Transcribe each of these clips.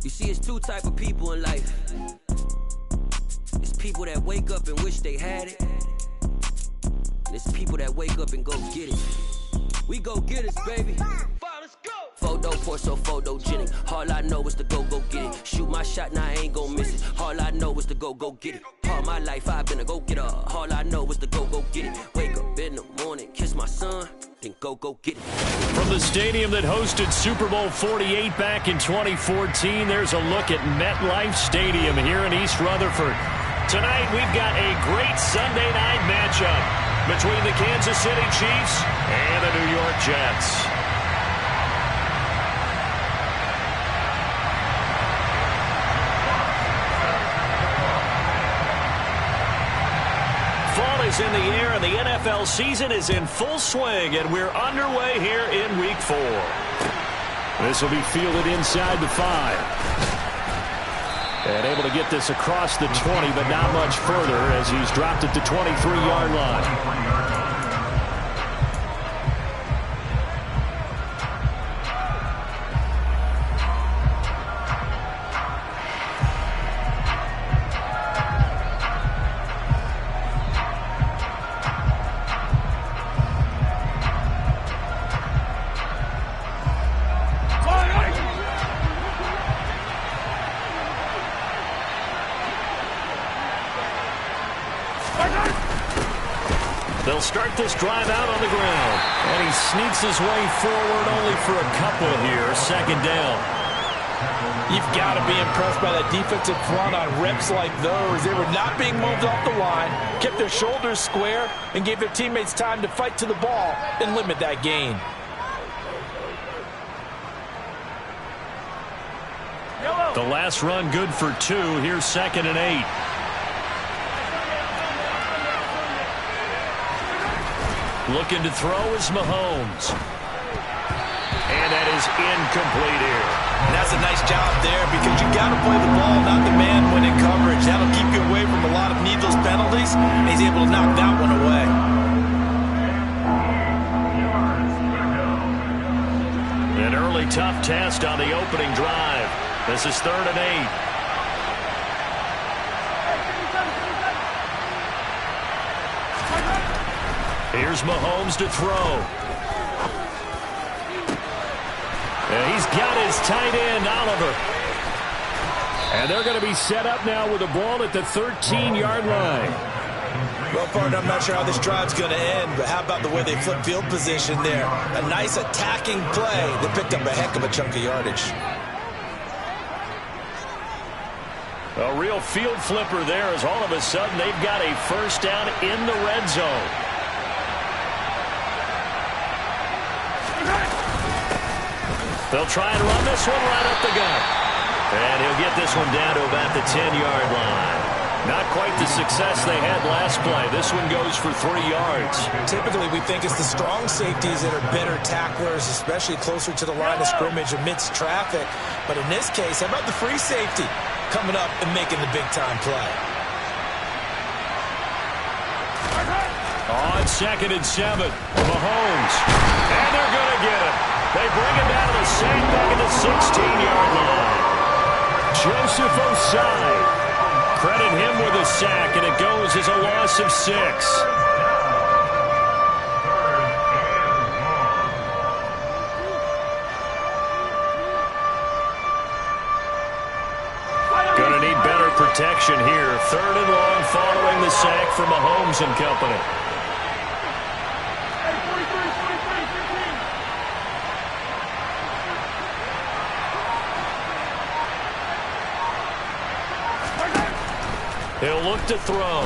You see, it's two type of people in life. It's people that wake up and wish they had it. And it's people that wake up and go get it. We go get it, baby. Let's go. Photo pour so photogenic. All I know is to go get it. Shoot my shot, now I ain't gon' miss it. All I know is to go get it. All my life I've been a go-getter. All I know is to go get it. Wake up in the morning, kiss my son, then go get it. From the stadium that hosted Super Bowl 48 back in 2014, there's a look at MetLife Stadium here in East Rutherford. Tonight we've got a great Sunday night matchup between the Kansas City Chiefs and the New York Jets. Fall is in the air and the NFL season is in full swing, and we're underway here in Week 4. This will be fielded inside the 5. And able to get this across the 20, but not much further as he's dropped it to 23-yard line. They'll start this drive out on the ground. And he sneaks his way forward only for a couple here. Second down. You've got to be impressed by that defensive front on reps like those. They were not being moved off the line, kept their shoulders square, and gave their teammates time to fight to the ball and limit that gain. The last run good for 2. Here's 2nd and 8. Looking to throw is Mahomes. And that is incomplete here. And that's a nice job there because you got to play the ball, not the man when in coverage. That'll keep you away from a lot of needless penalties, and he's able to knock that one away. An early tough test on the opening drive. This is 3rd and 8. Here's Mahomes to throw. And he's got his tight end, Oliver. And they're going to be set up now with the ball at the 13-yard line. Well, partner, I'm not sure how this drive's going to end, but how about the way they flip field position there? A nice attacking play that picked up a heck of a chunk of yardage. A real field flipper there as all of a sudden they've got a first down in the red zone. They'll try and run this one right up the gut. And he'll get this one down to about the 10-yard line. Not quite the success they had last play. This one goes for 3 yards. Typically, we think it's the strong safeties that are better tacklers, especially closer to the line of scrimmage amidst traffic. But in this case, how about the free safety coming up and making the big-time play? On 2nd and 7, Mahomes. And they're going to get him. They bring him down to the sack back at the 16-yard line. Joseph Osai. Credit him with a sack, and it goes as a loss of 6. Going to need better protection here. 3rd and long following the sack for Mahomes and company. He'll look to throw.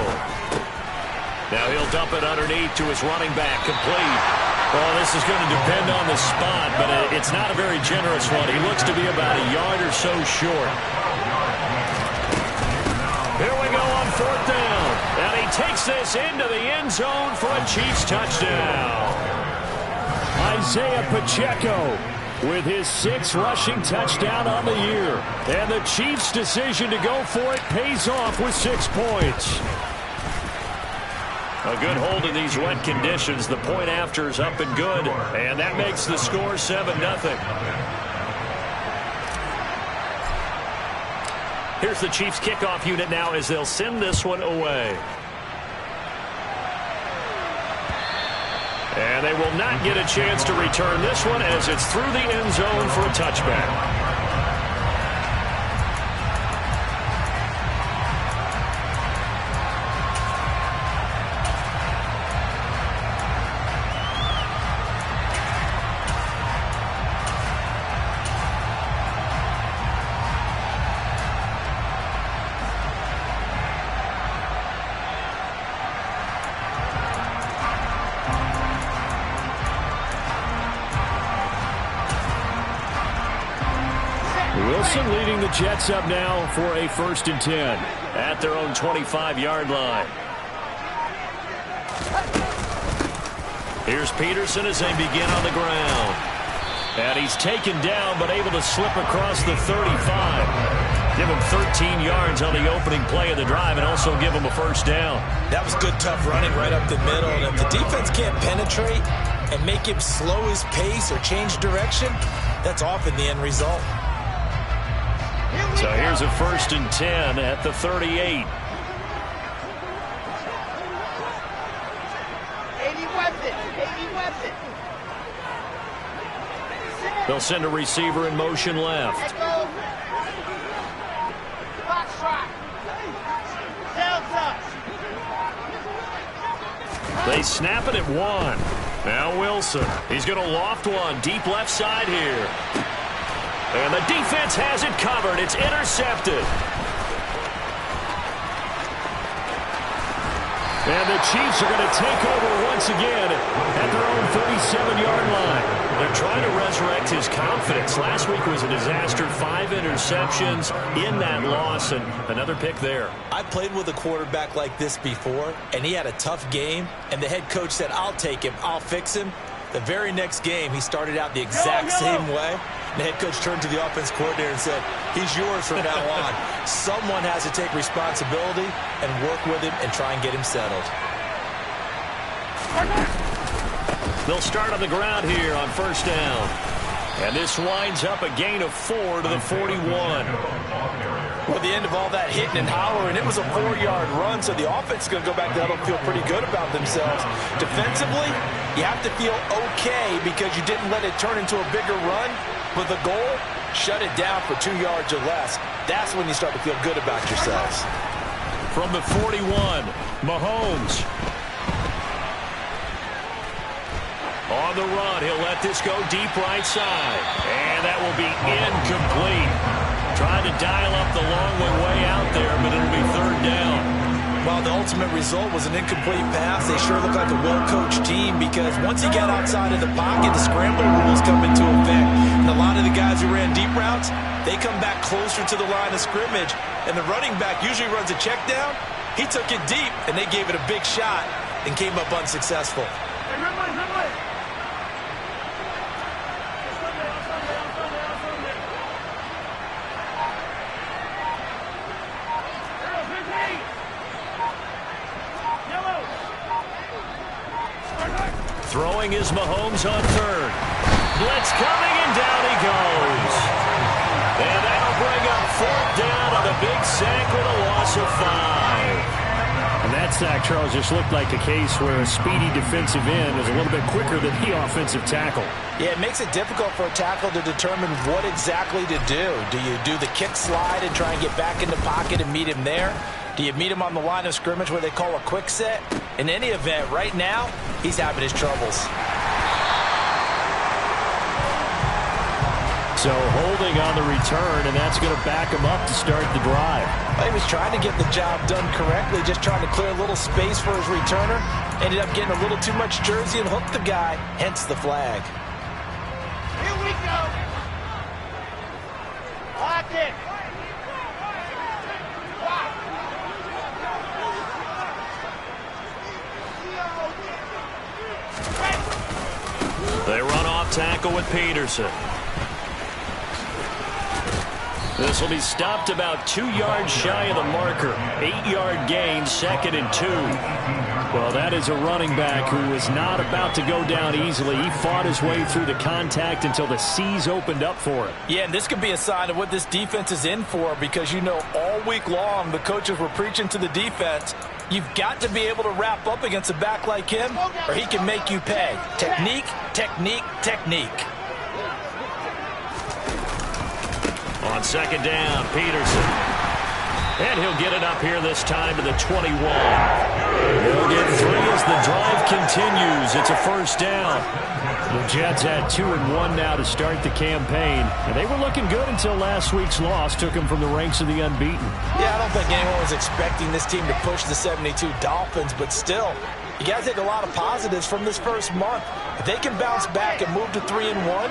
Now he'll dump it underneath to his running back. Complete. Well, this is going to depend on the spot, but it's not a very generous one. He looks to be about a yard or so short. Here we go on 4th down. And he takes this into the end zone for a Chiefs touchdown. Isaiah Pacheco with his 6th rushing touchdown on the year. And the Chiefs' decision to go for it pays off with 6 points. A good hold in these wet conditions. The point after is up and good. And that makes the score 7-0. Here's the Chiefs kickoff unit now as they'll send this one away. And they will not get a chance to return this one as it's through the end zone for a touchback. Wilson leading the Jets up now for a 1st and 10 at their own 25-yard line. Here's Peterson as they begin on the ground. And he's taken down but able to slip across the 35. Give him 13 yards on the opening play of the drive and also give him a 1st down. That was good, tough running right up the middle. And if the defense can't penetrate and make him slow his pace or change direction, that's often the end result. So here's a 1st and 10 at the 38. They'll send a receiver in motion left. They snap it at 1. Now Wilson. He's going to loft one deep left side here. And the defense has it covered. It's intercepted. And the Chiefs are going to take over once again at their own 37-yard line. They're trying to resurrect his confidence. Last week was a disaster. 5 interceptions in that loss, and another pick there. I played with a quarterback like this before, and he had a tough game, and the head coach said, I'll take him, I'll fix him. The very next game, he started out the exact same way. The head coach turned to the offense coordinator and said, he's yours from now on. Someone has to take responsibility and work with him and try and get him settled. They'll start on the ground here on 1st down. And this winds up a gain of 4 to the 41. Well, at the end of all that hitting and hollering, it was a 4-yard run, so the offense is going to go back there and feel pretty good about themselves. Defensively, you have to feel okay because you didn't let it turn into a bigger run. But the goal, shut it down for 2 yards or less. That's when you start to feel good about yourselves. From the 41, Mahomes. On the run, he'll let this go deep right side. And that will be incomplete. Tried to dial up the long way out there, but it'll be 3rd down. Well, the ultimate result was an incomplete pass. They sure look like a well-coached team because once he got outside of the pocket, the scramble rules come into effect. And a lot of the guys who ran deep routes, they come back closer to the line of scrimmage. And the running back usually runs a check down. He took it deep, and they gave it a big shot and came up unsuccessful. Throwing is Mahomes on 3rd. Blitz coming, and down he goes. And that'll bring up 4th down on a big sack with a loss of 5. And that sack, Charles, just looked like a case where a speedy defensive end was a little bit quicker than the offensive tackle. Yeah, it makes it difficult for a tackle to determine what exactly to do. Do you do the kick slide and try and get back in the pocket and meet him there? Do you meet him on the line of scrimmage where they call a quick set? In any event, right now, he's having his troubles. So holding on the return, and that's going to back him up to start the drive. Well, he was trying to get the job done correctly, just trying to clear a little space for his returner. Ended up getting a little too much jersey and hooked the guy, hence the flag. Here we go. Lock it. They run off tackle with Peterson. This will be stopped about 2 yards shy of the marker. 8-yard gain, 2nd and 2. Well, that is a running back who was not about to go down easily. He fought his way through the contact until the seas opened up for him. Yeah, and this could be a sign of what this defense is in for, because you know all week long the coaches were preaching to the defense, you've got to be able to wrap up against a back like him or he can make you pay. Technique, technique, technique. On second down, Peterson. And he'll get it up here this time to the 21. He'll get 3 as the drive continues. It's a first down. The Jets had 2-1 now to start the campaign. And they were looking good until last week's loss took them from the ranks of the unbeaten. Yeah, I don't think anyone was expecting this team to push the 72 Dolphins, but still, you got to take a lot of positives from this first month. If they can bounce back and move to 3-1,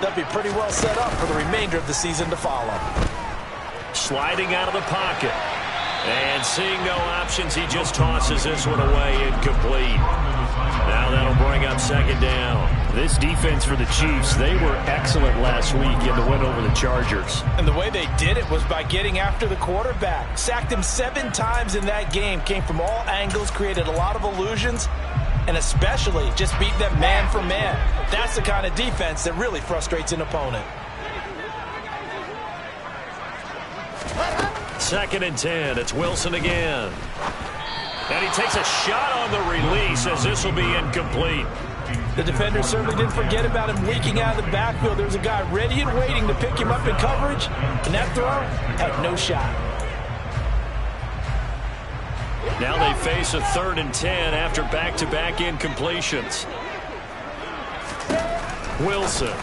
they'll be pretty well set up for the remainder of the season to follow. Sliding out of the pocket. And seeing no options, he just tosses this one away, incomplete. Now that'll bring up second down. This defense for the Chiefs, they were excellent last week in the win over the Chargers. And the way they did it was by getting after the quarterback. Sacked him 7 times in that game. Came from all angles, created a lot of illusions, and especially just beat them man for man. That's the kind of defense that really frustrates an opponent. Second and 10. It's Wilson again. And he takes a shot on the release as this will be incomplete. The defender certainly didn't forget about him leaking out of the backfield. There's a guy ready and waiting to pick him up in coverage, and that throw had no shot. Now they face a 3rd and 10 after back-to-back incompletions. Wilson.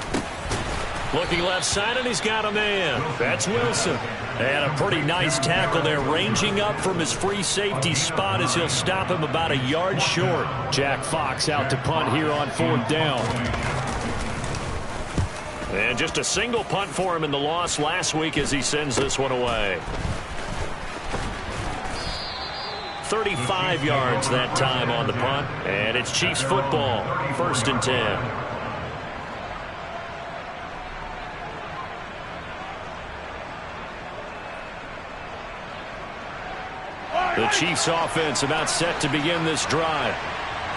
Looking left side, and he's got a man. That's Wilson. And a pretty nice tackle there, ranging up from his free safety spot as he'll stop him about a yard short. Jack Fox out to punt here on 4th down. And just a single punt for him in the loss last week as he sends this one away. 35 yards that time on the punt. And it's Chiefs football, 1st and 10. The Chiefs offense about set to begin this drive.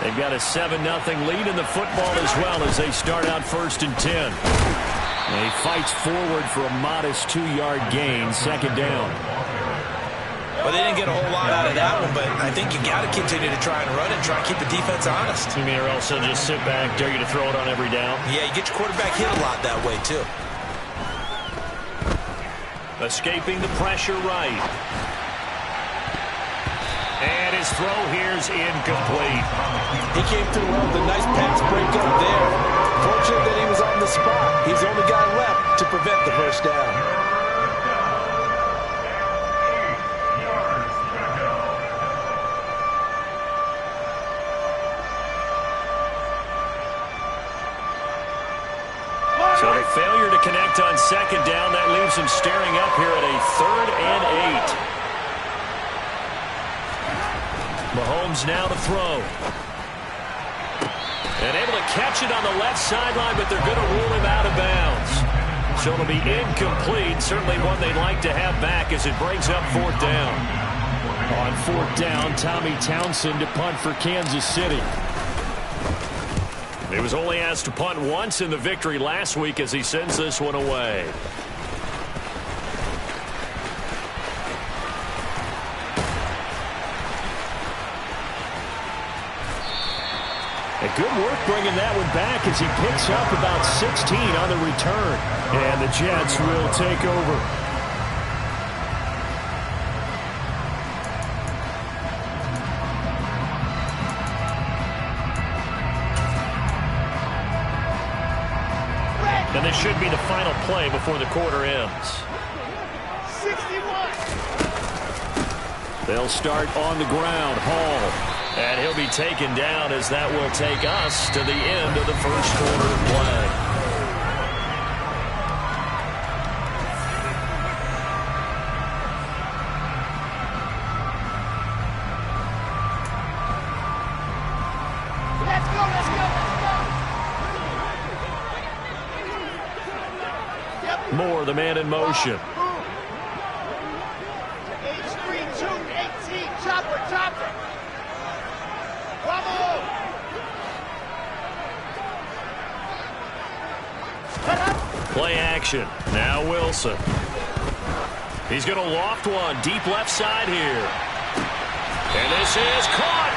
They've got a 7-0 lead in the football as well as they start out 1st and 10. And he fights forward for a modest 2-yard gain, 2nd down. Well, they didn't get a whole lot out of that one, but I think you got to continue to try and run and try and keep the defense honest. You mean or else they'll just sit back, dare you to throw it on every down? Yeah, you get your quarterback hit a lot that way, too. Escaping the pressure right. And his throw here's incomplete. He came through well with a nice pass breakup there. Fortunate that he was on the spot. He's the only guy left to prevent the first down. So the failure to connect on second down, that leaves him staring up here at a 3rd and 8. Mahomes now to throw. And able to catch it on the left sideline, but they're going to rule him out of bounds. So it'll be incomplete. Certainly one they'd like to have back as it brings up 4th down. On 4th down, Tommy Townsend to punt for Kansas City. He was only asked to punt once in the victory last week as he sends this one away. And good work bringing that one back as he picks up about 16 on the return. And the Jets will take over. And this should be the final play before the quarter ends. 61. They'll start on the ground. Hall. And he'll be taken down as that will take us to the end of the first quarter of play. Let's go, let's go, let's go. Moore, the man in motion. H3, 2, 18, chopper, chopper. Play action. Now Wilson. He's going to loft one deep left side here. And this is caught.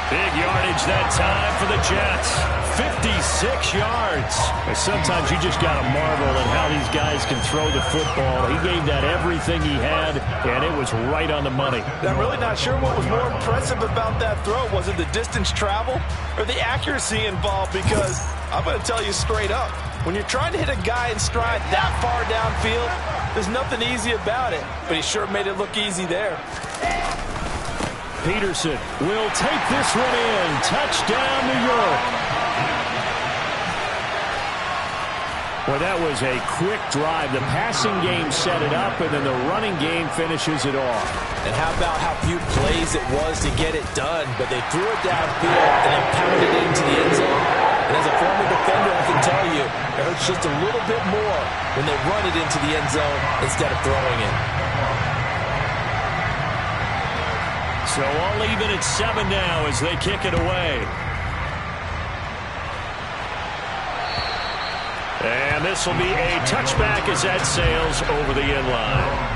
Big yardage that time for the Jets. 56 yards. Sometimes you just got to marvel at how these guys can throw the football. He gave that everything he had, and it was right on the money. I'm really not sure what was more impressive about that throw. Was it the distance travel or the accuracy involved? Because I'm going to tell you straight up, when you're trying to hit a guy in stride that far downfield, there's nothing easy about it. But he sure made it look easy there. Peterson will take this one in. Touchdown, New York. Well, that was a quick drive. The passing game set it up, and then the running game finishes it off. And how about how few plays it was to get it done, but they threw it downfield and then pounded it into the end zone. And as a former defender, I can tell you, it hurts just a little bit more when they run it into the end zone instead of throwing it. So all even at 7 now as they kick it away. And this will be a touchback as that sails over the end line.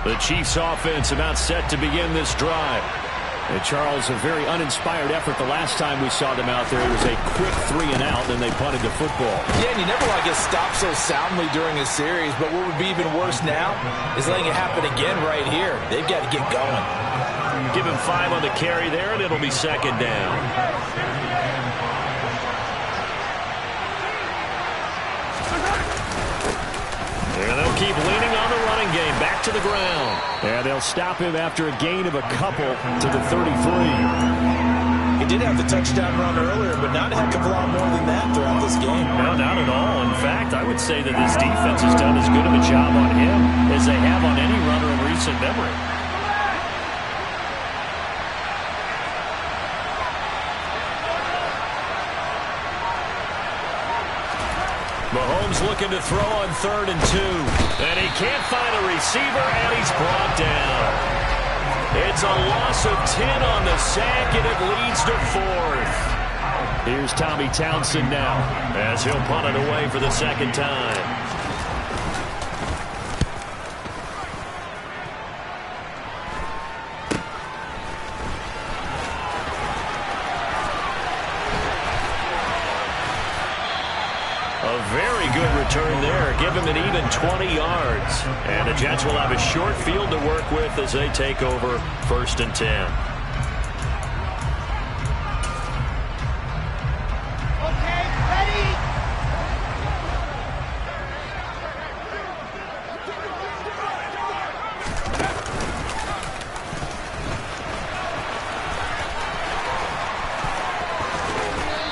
The Chiefs offense about set to begin this drive. And Charles, a very uninspired effort the last time we saw them out there. It was a quick 3 and out, then they punted the football. Yeah, and you never want to get stopped so soundly during a series, but what would be even worse now is letting it happen again right here. They've got to get going. Give him 5 on the carry there, and it'll be second down. And they'll keep leaning on the running game. Back to the ground. And they'll stop him after a gain of a couple to the 33. He did have the touchdown run earlier, but not a heck of a lot more than that throughout this game. No, not at all. In fact, I would say that this defense has done as good of a job on him as they have on any runner in recent memory. Mahomes looking to throw on 3rd and 2. And he can't find a receiver, and he's brought down. It's a loss of 10 on the sack, and it leads to 4th. Here's Tommy Townsend now as he'll punt it away for the second time. Very good return there. Give him an even 20 yards. And the Jets will have a short field to work with as they take over 1st and 10. Okay, ready?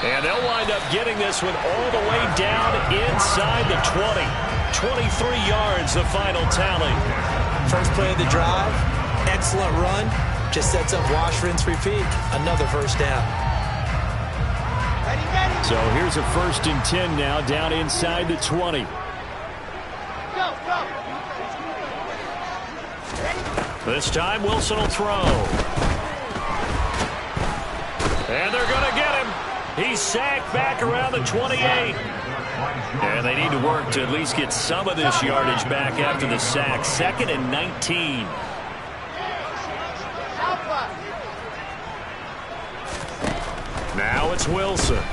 And they'll wind up getting this one all the way down inside the 20. 23 yards, the final tally. First play of the drive, excellent run. Just sets up wash, rinse, repeat. Another first down. Ready, ready. So here's a 1st and 10 now down inside the 20. Go, go. Ready? This time Wilson will throw. And they're going to get him. He's sacked back around the 28. And they need to work to at least get some of this yardage back after the sack. 2nd and 19. Now it's Wilson.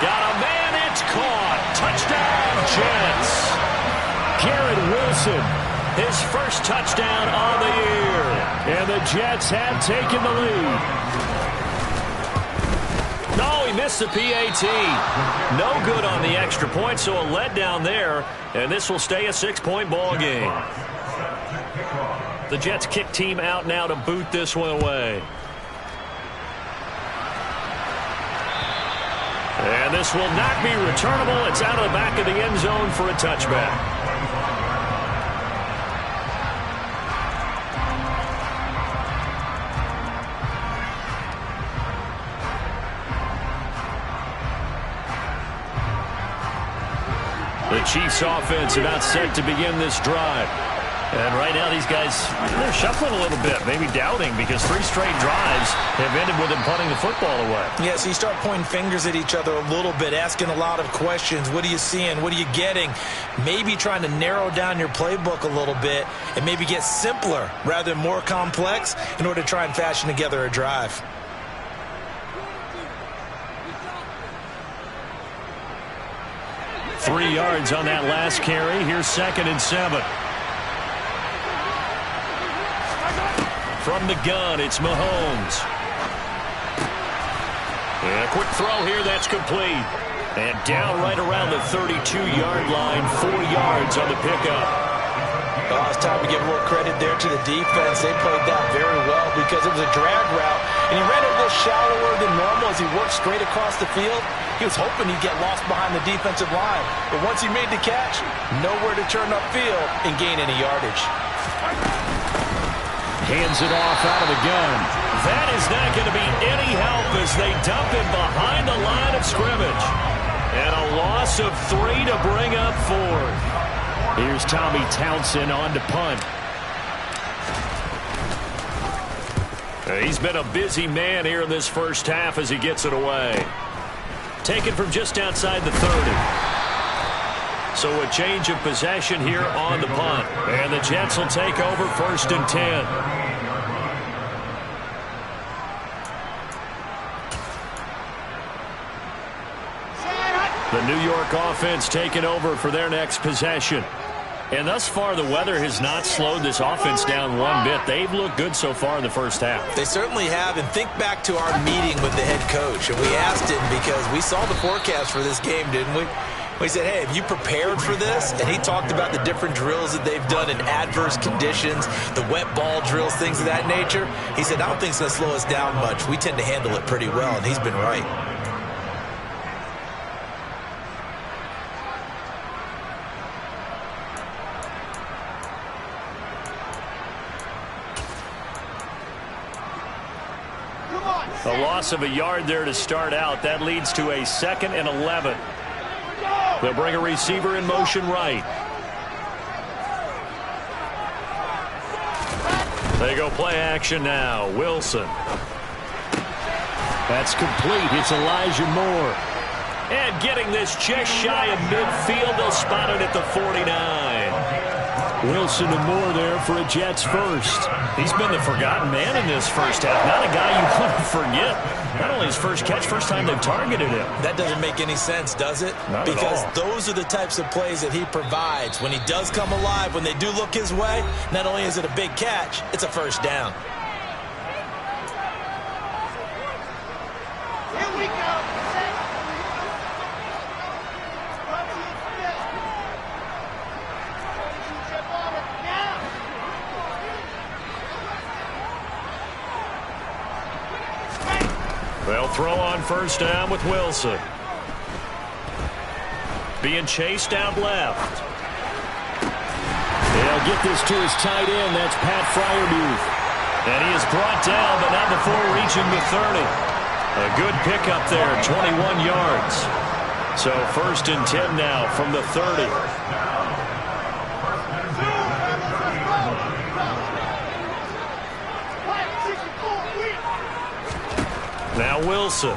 Got a man, it's caught. Touchdown, Jets. Garrett Wilson, his first touchdown on the year. And the Jets have taken the lead. No, he missed the PAT. No good on the extra point, so a letdown there. And this will stay a 6-point ball game. The Jets kick team out now to boot this one away. And this will not be returnable. It's out of the back of the end zone for a touchback. Chiefs offense about set to begin this drive. And right now these guys, they're shuffling a little bit, maybe doubting, because 3 straight drives have ended with them punting the football away. Yeah, so you start pointing fingers at each other a little bit, asking a lot of questions. What are you seeing? What are you getting? Maybe trying to narrow down your playbook a little bit and maybe get simpler rather than more complex in order to try and fashion together a drive. Three yards on that last carry. Here's 2nd and 7. From the gun, it's Mahomes. And a quick throw here, that's complete. And down right around the 32-yard line, 4 yards on the pickup. Oh, it's time to give a little credit there to the defense. They played that very well because it was a drag route. And he ran it a little shallower than normal as he worked straight across the field. He was hoping he'd get lost behind the defensive line. But once he made the catch, nowhere to turn upfield and gain any yardage. Hands it off out of the gun. That is not going to be any help as they dump him behind the line of scrimmage. And a loss of 3 to bring up 4. Here's Tommy Townsend on to punt. He's been a busy man here in this first half as he gets it away. Taken from just outside the 30. So a change of possession here on the punt. And the Jets will take over 1st and 10. The New York offense taking over for their next possession. And thus far, the weather has not slowed this offense down one bit. They've looked good so far in the first half. They certainly have. And think back to our meeting with the head coach. And we asked him because we saw the forecast for this game, didn't we? We said, hey, have you prepared for this? And he talked about the different drills that they've done in adverse conditions, the wet ball drills, things of that nature. He said, I don't think it's going to slow us down much. We tend to handle it pretty well, and he's been right. A loss of a yard there to start out. That leads to a 2nd and 11. They'll bring a receiver in motion right. They go play action now. Wilson. That's complete. It's Elijah Moore. And getting this just shy of midfield. They'll spot it at the 49. Wilson and Moore there for a Jets first. He's been the forgotten man in this first half. Not a guy you want to forget. Not only his first catch, first time they've targeted him. That doesn't make any sense, does it? Not because at all. Those are the types of plays that he provides. When he does come alive, when they do look his way, not only is it a big catch, it's a first down. Here we go. They'll throw on first down with Wilson. Being chased out left. They'll get this to his tight end. That's Pat Freiermuth. And he is brought down, but not before reaching the 30. A good pickup there, 21 yards. So 1st and 10 now from the 30. Now Wilson.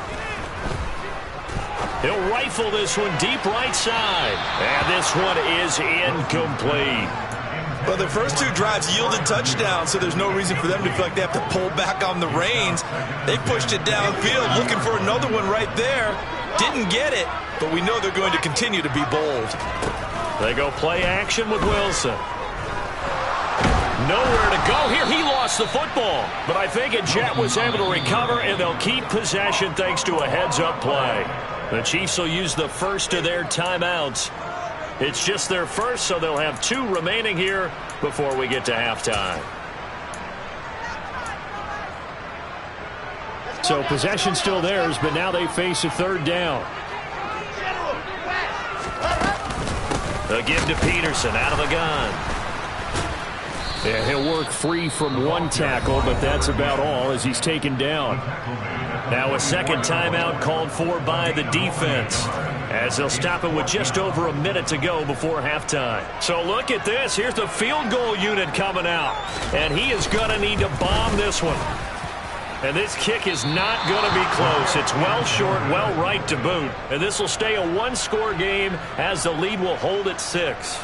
He'll rifle this one deep right side. And this one is incomplete. Well, the first 2 drives yielded touchdowns, so there's no reason for them to feel like they have to pull back on the reins. They pushed it downfield, looking for another one right there. Didn't get it, but we know they're going to continue to be bold. They go play action with Wilson. Nowhere to go here. He lost the football. But I think a Jet was able to recover, and they'll keep possession thanks to a heads-up play. The Chiefs will use the first of their timeouts. It's just their first, so they'll have 2 remaining here before we get to halftime. So possession still theirs, but now they face a 3rd down. They'll give to Peterson out of the gun. Yeah, he'll work free from 1 tackle, but that's about all as he's taken down. Now a 2nd timeout called for by the defense. as they'll stop it with just over a minute to go before halftime. So look at this. Here's the field goal unit coming out, and he is going to need to bomb this one. And this kick is not going to be close. It's well short, well right to boot. And this will stay a one-score game as the lead will hold at 6.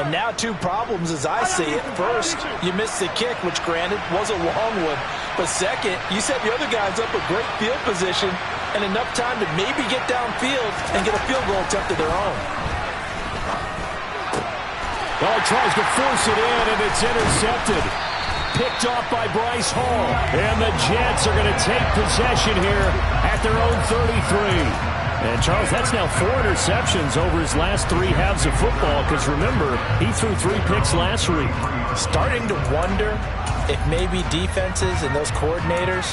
And now 2 problems as I see it. First, you missed the kick, which granted was a long one. But second, you set the other guys up a great field position and enough time to maybe get downfield and get a field goal attempt of their own. Well, he tries to force it in, and it's intercepted. Picked off by Bryce Hall. And the Jets are going to take possession here at their own 33. And, Charles, that's now 4 interceptions over his last 3 halves of football because, remember, he threw 3 picks last week. Starting to wonder if maybe defenses and those coordinators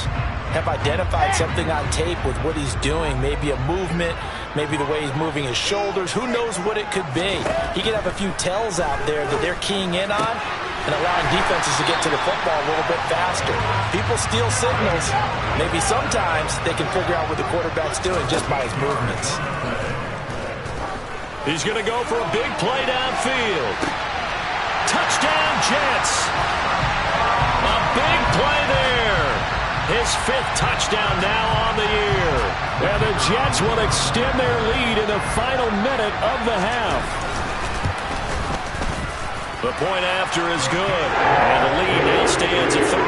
have identified something on tape with what he's doing, maybe a movement, maybe the way he's moving his shoulders. Who knows what it could be? He could have a few tells out there that they're keying in on and allowing defenses to get to the football a little bit faster. People steal signals. Maybe sometimes they can figure out what the quarterback's doing just by his movements. He's going to go for a big play downfield. Touchdown, Jets. A big play there. His 5th touchdown now on the year. And the Jets will extend their lead in the final minute of the half. The point after is good. And the lead now stands at 13.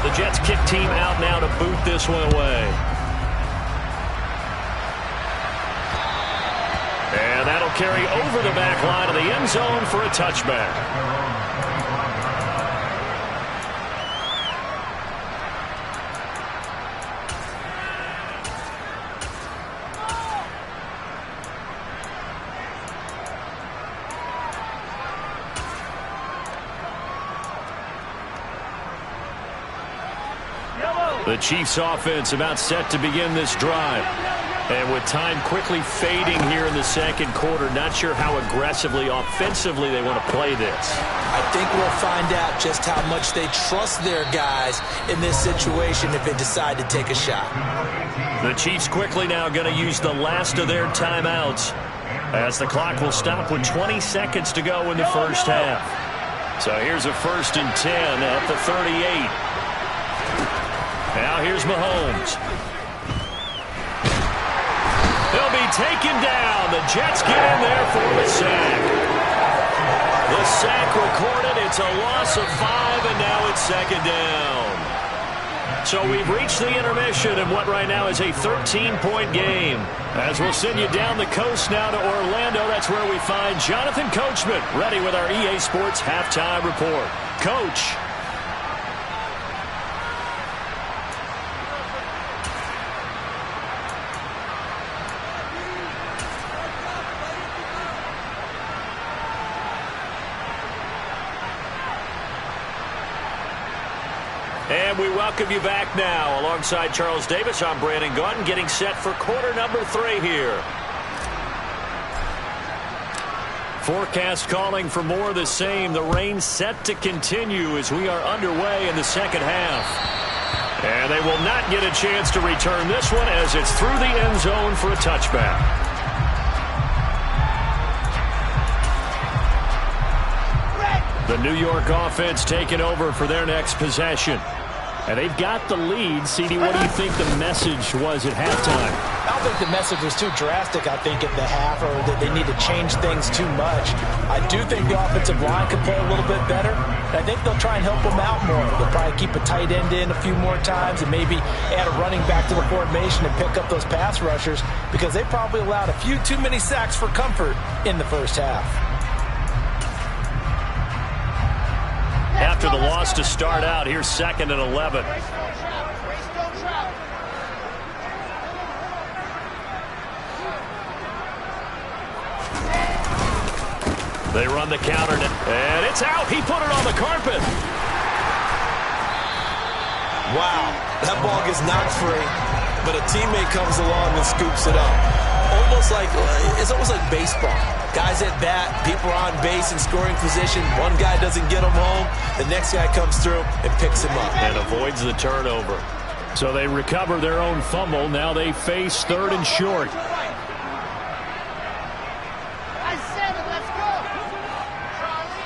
The Jets kick team out now to boot this one away. And that'll carry over the back line of the end zone for a touchback. The Chiefs offense about set to begin this drive. And with time quickly fading here in the second quarter, not sure how aggressively, offensively they want to play this. I think we'll find out just how much they trust their guys in this situation if they decide to take a shot. The Chiefs quickly now going to use the last of their timeouts as the clock will stop with 20 seconds to go in the first half. So here's a 1st and 10 at the 38. Now here's Mahomes. He'll be taken down. The Jets get in there for the sack. The sack recorded. It's a loss of 5, and now it's 2nd down. So we've reached the intermission in what right now is a 13-point game. As we'll send you down the coast now to Orlando, that's where we find Jonathan Coachman ready with our EA Sports halftime report. Coach. And we welcome you back now. Alongside Charles Davis, I'm Brandon Gaudin, getting set for quarter number 3 here. Forecast calling for more of the same. The rain set to continue as we are underway in the second half. And they will not get a chance to return this one as it's through the end zone for a touchback. The New York offense taking over for their next possession. And they've got the lead. CD, what do you think the message was at halftime? I don't think the message was too drastic, I think, at the half, or that they need to change things too much. I do think the offensive line could play a little bit better. And I think they'll try and help them out more. They'll probably keep a tight end in a few more times and maybe add a running back to the formation and pick up those pass rushers because they probably allowed a few too many sacks for comfort in the first half. After the loss to start out, here's 2nd and 11. They run the counter, and it's out. He put it on the carpet. Wow, that ball gets knocked free, but a teammate comes along and scoops it up. It's almost like baseball. Guys at bat, people are on base in scoring position. One guy doesn't get him home. The next guy comes through and picks him up. And avoids the turnover. So they recover their own fumble. Now they face 3rd and short. I said it, let's go. Charlie.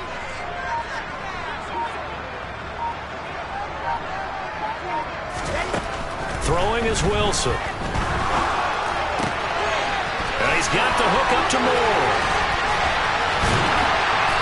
Throwing is Wilson. And he's got the hook up to Moore.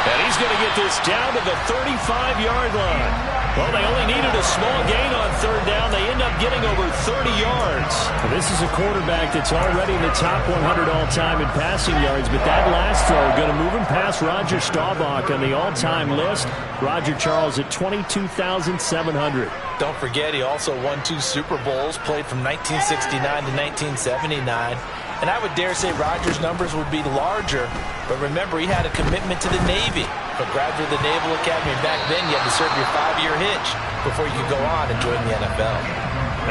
And he's going to get this down to the 35-yard line. Well, they only needed a small gain on 3rd down. They end up getting over 30 yards. Well, this is a quarterback that's already in the top 100 all-time in passing yards, but that last throw going to move him past Roger Staubach on the all-time list. Roger Charles at 22,700. Don't forget, he also won 2 Super Bowls, played from 1969 to 1979. And I would dare say Rodgers' numbers would be larger, but remember, he had a commitment to the Navy. For graduate of the Naval Academy, back then you had to serve your 5-year hitch before you could go on and join the NFL.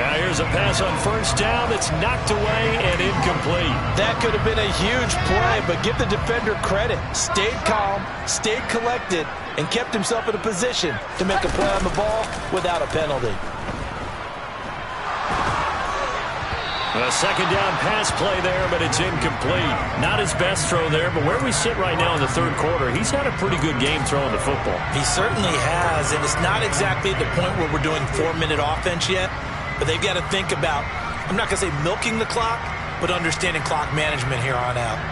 Now here's a pass on 1st down that's knocked away and incomplete. That could have been a huge play, but give the defender credit. Stayed calm, stayed collected, and kept himself in a position to make a play on the ball without a penalty. A 2nd down pass play there, but it's incomplete. Not his best throw there, but where we sit right now in the 3rd quarter, he's had a pretty good game throwing the football. He certainly has, and it's not exactly at the point where we're doing 4-minute offense yet, but they've got to think about, I'm not going to say milking the clock, but understanding clock management here on out.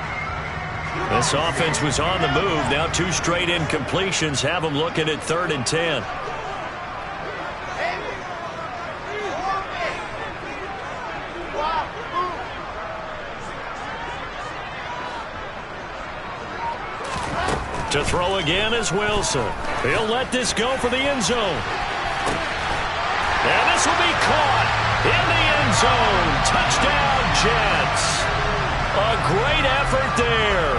This offense was on the move. Now 2 straight incompletions have them looking at 3rd and 10. To throw again is Wilson. He'll let this go for the end zone. And this will be caught in the end zone. Touchdown, Jets. A great effort there.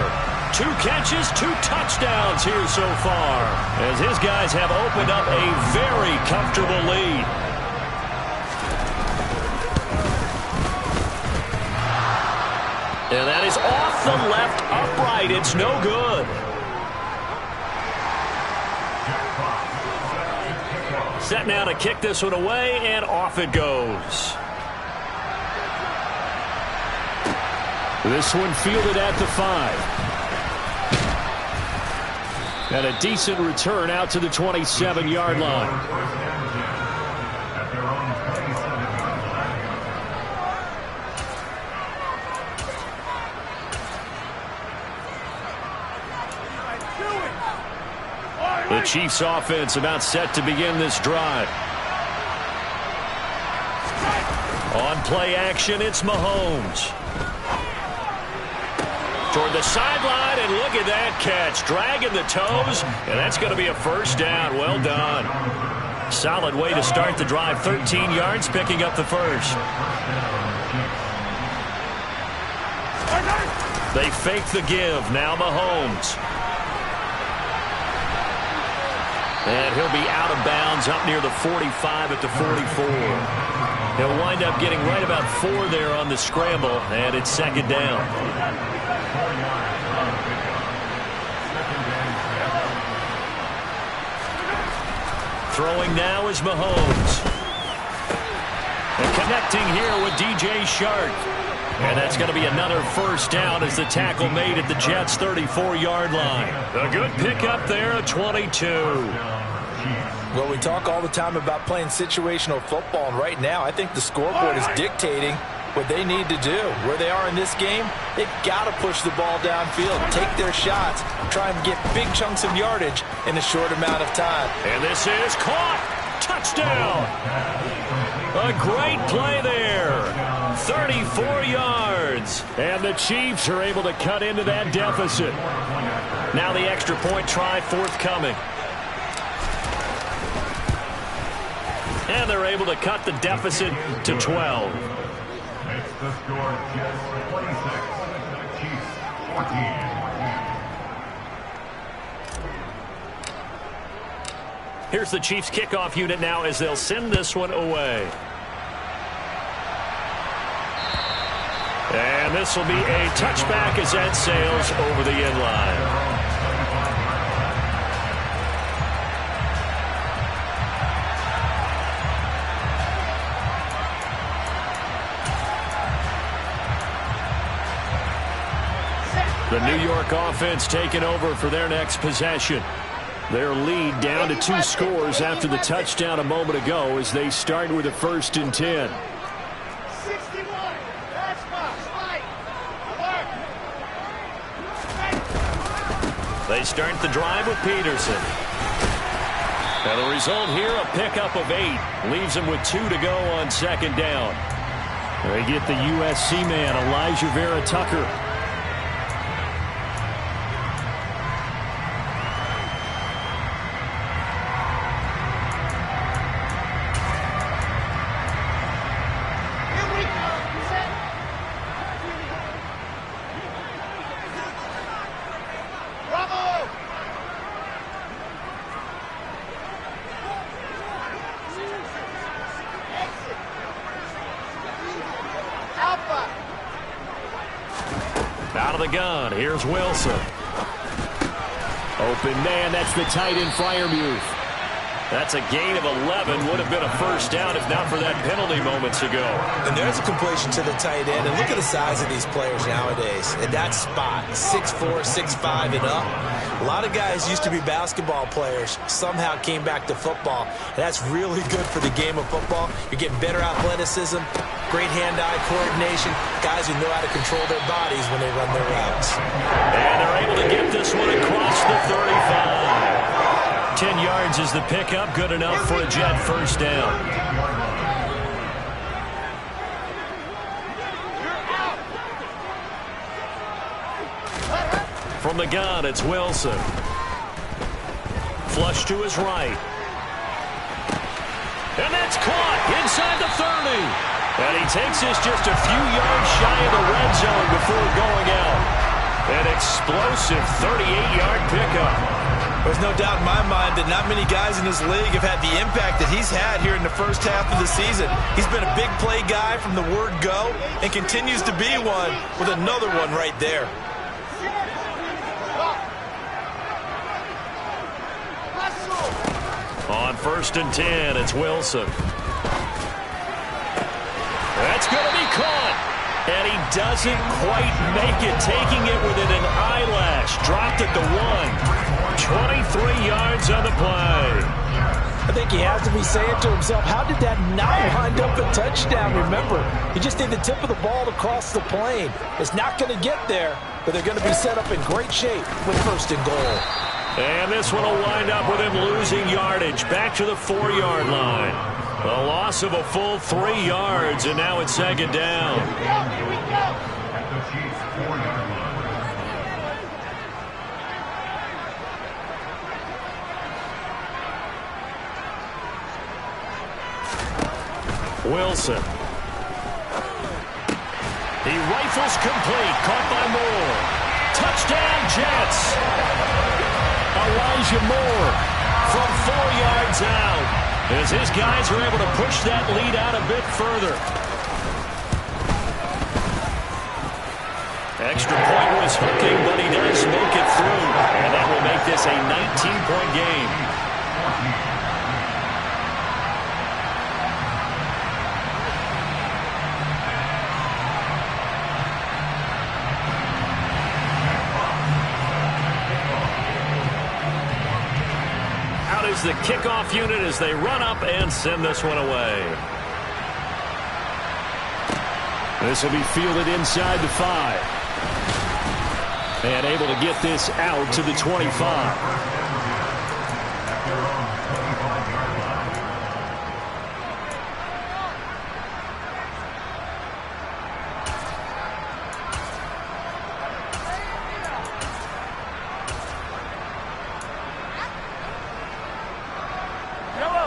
2 catches, 2 touchdowns here so far, as his guys have opened up a very comfortable lead. And that is off the left upright. It's no good. Set now to kick this one away, and off it goes. This one fielded at the 5. And a decent return out to the 27-yard line. The Chiefs offense about set to begin this drive. On play action, it's Mahomes. Toward the sideline, and look at that catch. Dragging the toes, and that's going to be a 1st down. Well done. Solid way to start the drive. 13 yards, picking up the 1st. They fake the give. Now Mahomes. And he'll be out of bounds up near the 45 at the 44. He'll wind up getting right about 4 there on the scramble, and it's 2nd down. Throwing now is Mahomes. And connecting here with DJ Shark. And that's going to be another 1st down as the tackle made at the Jets' 34-yard line. A good pickup there at 22. Well, we talk all the time about playing situational football, and right now I think the scoreboard is dictating what they need to do. Where they are in this game, they've got to push the ball downfield, take their shots, try and get big chunks of yardage in a short amount of time. And this is caught. Touchdown. A great play there. 34 yards. And the Chiefs are able to cut into that deficit. Now the extra point try forthcoming. And they're able to cut the deficit to 12. Makes the score Jets 26, Chiefs 14. Here's the Chiefs kickoff unit now as they'll send this one away. And And this will be a touchback as that sails over the end line. The New York offense taking over for their next possession. Their lead down to 2 scores after the touchdown a moment ago as they start with a 1st and 10. 61. That's right. They start the drive with Peterson. And the result here, a pickup of 8. Leaves them with 2 to go on 2nd down. They get the USC man, Elijah Vera Tucker. Out of the gun, here's Wilson. Open man, that's the tight end Freiermuth. That's a gain of 11. Would have been a 1st down if not for that penalty moments ago. And there's a completion to the tight end. And look at the size of these players nowadays. In that spot, 6'4", 6'5", and up. A lot of guys used to be basketball players, somehow came back to football. And that's really good for the game of football. You're getting better athleticism, great hand-eye coordination, guys who know how to control their bodies when they run their routes. And they're able to get this one across the 35. 10 yards is the pickup, good enough for a Jet 1st down. From the gun, it's Wilson. Flush to his right. And that's caught inside the 30. And he takes this just a few yards shy of the red zone before going out. An explosive 38-yard pickup. There's no doubt in my mind that not many guys in this league have had the impact that he's had here in the first half of the season. He's been a big play guy from the word go and continues to be one with another one right there. On 1st and 10, it's Wilson. That's going to be caught. And he doesn't quite make it, taking it within an eyelash. Dropped at the 1. 23 yards on the play. I think he has to be saying to himself, how did that not wind up a touchdown? Remember, he just need the tip of the ball to cross the plane. It's not going to get there, but they're going to be set up in great shape with 1st and goal. And this one will wind up with him losing yardage back to the 4-yard line. A loss of a full 3 yards, and now it's 2nd down. Here we go. At the Chiefs' 4-yard line. Wilson. He rifles complete, caught by Moore. Touchdown, Jets. Elijah Moore from 4 yards out as his guys are able to push that lead out a bit further. Extra point was hooking, but he does make it through. And that will make this a 19-point game. The kickoff unit as they run up and send this one away. This will be fielded inside the 5. And able to get this out to the 25.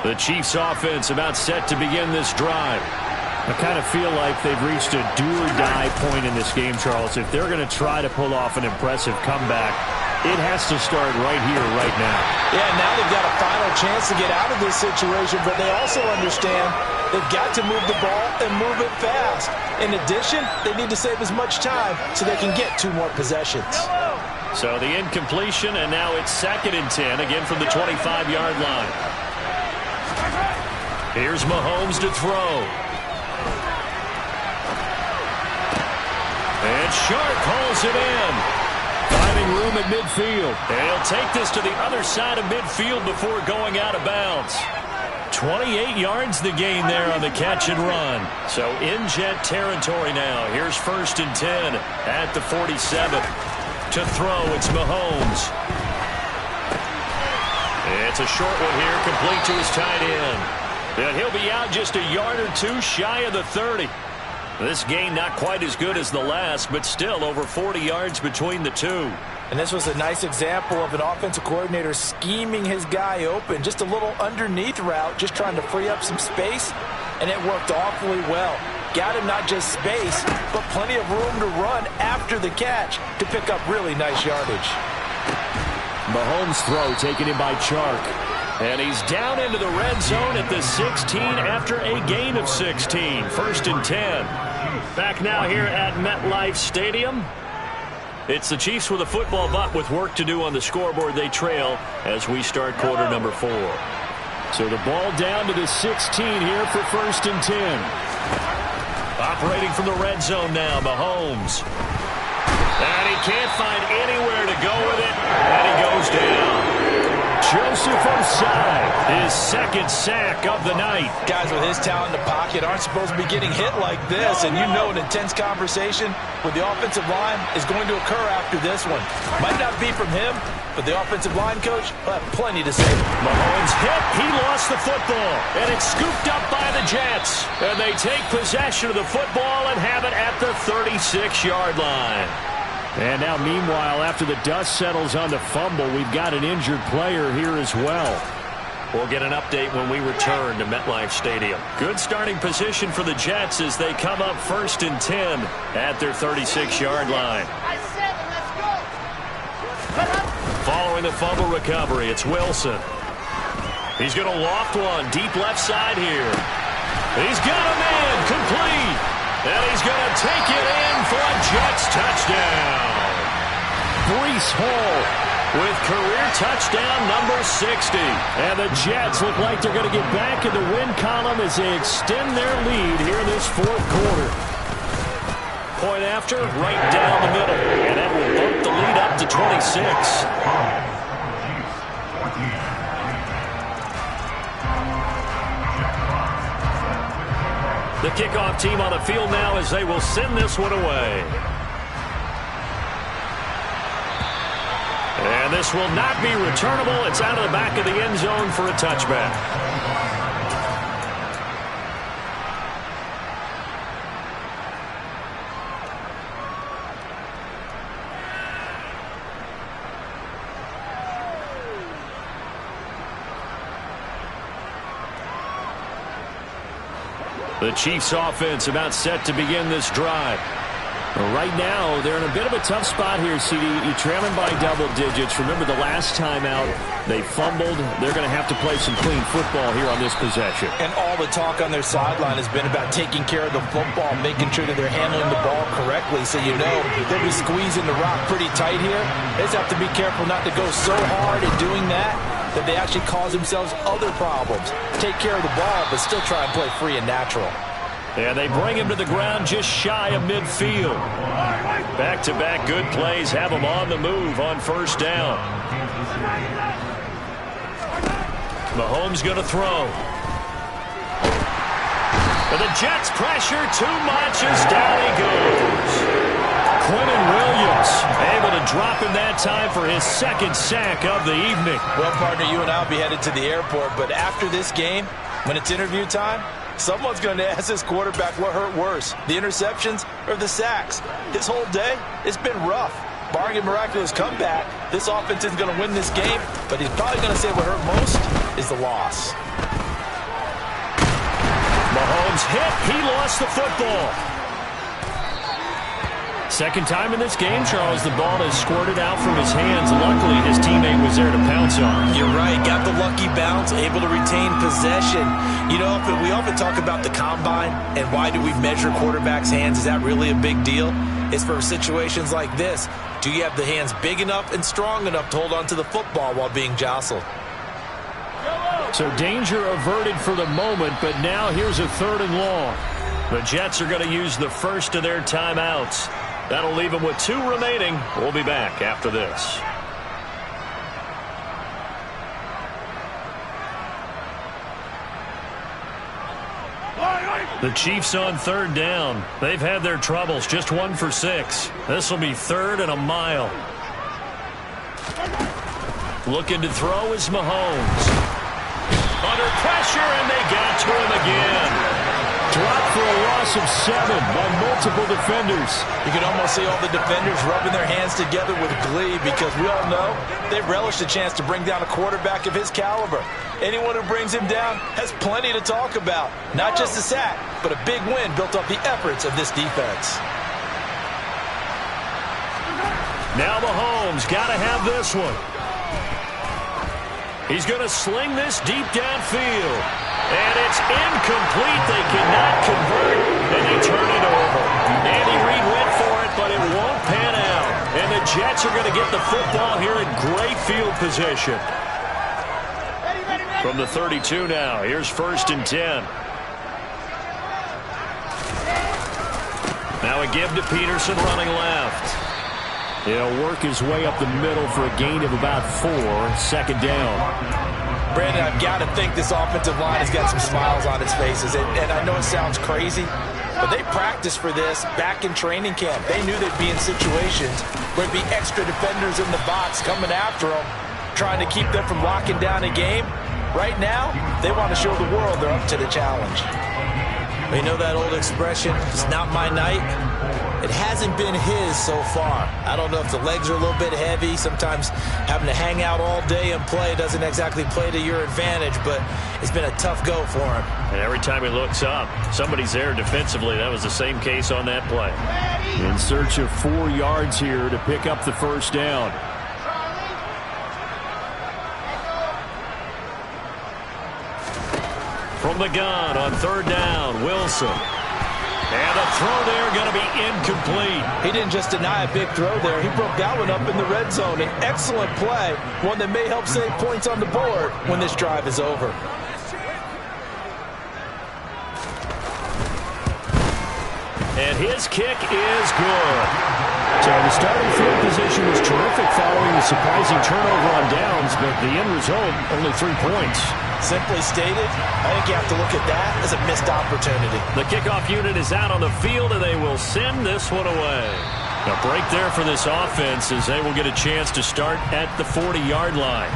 The Chiefs offense about set to begin this drive. I kind of feel like they've reached a do-or-die point in this game, Charles. If they're going to try to pull off an impressive comeback, It has to start right here, right now. Yeah, now they've got a final chance to get out of this situation, but they also understand they've got to move the ball and move it fast. In addition, they need to save as much time so they can get 2 more possessions. So the incompletion, and now it's 2nd and 10, again from the 25-yard line. Here's Mahomes to throw. And Sharp hauls it in. Finding room at midfield. And he'll take this to the other side of midfield before going out of bounds. 28 yards the gain there on the catch and run. So in Jet territory now. Here's 1st and 10 at the 47. To throw, it's Mahomes. It's a short one here, complete to his tight end. And he'll be out just a yard or 2 shy of the 30. This gain not quite as good as the last, but still over 40 yards between the two. And this was a nice example of an offensive coordinator scheming his guy open. Just a little underneath route, just trying to free up some space, and it worked awfully well. Got him not just space, but plenty of room to run after the catch to pick up really nice yardage. Mahomes' throw taken in by Chark. And he's down into the red zone at the 16 after a gain of 16. 1st and 10. Back now here at MetLife Stadium. It's the Chiefs with a football, but with work to do on the scoreboard. They trail as we start quarter number 4. So the ball down to the 16 here for 1st and 10. Operating from the red zone now, Mahomes. And he can't find anywhere to go with it. And he goes down. Joseph Osai, his 2nd sack of the night. Guys with his talent in the pocket aren't supposed to be getting hit like this, and you know an intense conversation with the offensive line is going to occur after this one. Might not be from him, but the offensive line coach will have plenty to say. Mahomes hit, he lost the football, and it's scooped up by the Jets. And they take possession of the football and have it at the 36-yard line. And now, meanwhile, after the dust settles on the fumble, we've got an injured player here as well. We'll get an update when we return to MetLife Stadium. Good starting position for the Jets as they come up 1st and 10 at their 36-yard line. Following the fumble recovery, it's Wilson. He's going to loft one deep left side here. He's got a man complete. And he's going to take it in for a Jets touchdown. Breece Hall with career touchdown number 60. And the Jets look like they're going to get back in the win column as they extend their lead here in this 4th quarter. Point after, right down the middle. And that will bump the lead up to 26. The kickoff team on the field now as they will send this one away. And this will not be returnable. It's out of the back of the end zone for a touchback. The Chiefs offense about set to begin this drive. Well, right now, they're in a bit of a tough spot here, CD. You're trailing by double digits. Remember the last time out, they fumbled. They're going to have to play some clean football here on this possession. And all the talk on their sideline has been about taking care of the football, making sure that they're handling the ball correctly. So you know they'll be squeezing the rock pretty tight here. They just have to be careful not to go so hard in doing that they actually cause themselves other problems. Take care of the ball, but still try and play free and natural. And they bring him to the ground just shy of midfield. Back-to-back good plays have him on the move on 1st down. Mahomes going to throw. And the Jets pressure too much as down he goes. Quentin Williams able to drop him that time for his 2nd sack of the evening. Well, partner, you and I will be headed to the airport, but after this game, when it's interview time, someone's going to ask this quarterback what hurt worse, the interceptions or the sacks. His whole day, it's been rough. Barring a miraculous comeback, this offense is going to win this game, but he's probably going to say what hurt most is the loss. Mahomes hit. He lost the football. Second time in this game, Charles, the ball has squirted out from his hands. Luckily, his teammate was there to pounce on. You're right. Got the lucky bounce, able to retain possession. You know, we often talk about the combine and why do we measure quarterbacks' hands. Is that really a big deal? It's for situations like this. Do you have the hands big enough and strong enough to hold on to the football while being jostled? So danger averted for the moment, but now here's a 3rd and long. The Jets are going to use the first of their timeouts. That'll leave them with 2 remaining. We'll be back after this. The Chiefs on 3rd down. They've had their troubles, just 1 for 6. This will be 3rd and a mile. Looking to throw is Mahomes. Under pressure, and they got to him again. Dropped for a loss of 7 by multiple defenders. You can almost see all the defenders rubbing their hands together with glee because we all know they relish the chance to bring down a quarterback of his caliber. Anyone who brings him down has plenty to talk about. Not just a sack, but a big win built off the efforts of this defense. Now Mahomes got to have this one. He's going to sling this deep downfield. And it's incomplete. They cannot convert, and they turn it over. Andy Reid went for it, but it won't pan out. And the Jets are going to get the football here in great field position. From the 32 now, here's 1st and 10. Now a give to Peterson running left. He'll work his way up the middle for a gain of about 4, 2nd down. Brandon, I've got to think this offensive line has got some smiles on its faces. And I know it sounds crazy, but they practiced for this back in training camp. They knew they'd be in situations where there'd be extra defenders in the box coming after them, trying to keep them from locking down a game. Right now, they want to show the world they're up to the challenge. You know that old expression, it's not my night? It hasn't been his so far. I don't know if the legs are a little bit heavy. Sometimes having to hang out all day and play doesn't exactly play to your advantage, but it's been a tough go for him. And every time he looks up, somebody's there defensively. That was the same case on that play. In search of 4 yards here to pick up the 1st down. From the gun on 3rd down, Wilson. And the throw there going to be incomplete. He didn't just deny a big throw there. He broke that one up in the red zone. An excellent play, one that may help save points on the board when this drive is over. And his kick is good. So the starting field position was terrific following the surprising turnover on downs, but the end result, only 3 points. Simply stated, I think you have to look at that as a missed opportunity. The kickoff unit is out on the field, and they will send this one away. A break there for this offense as they will get a chance to start at the 40-yard line.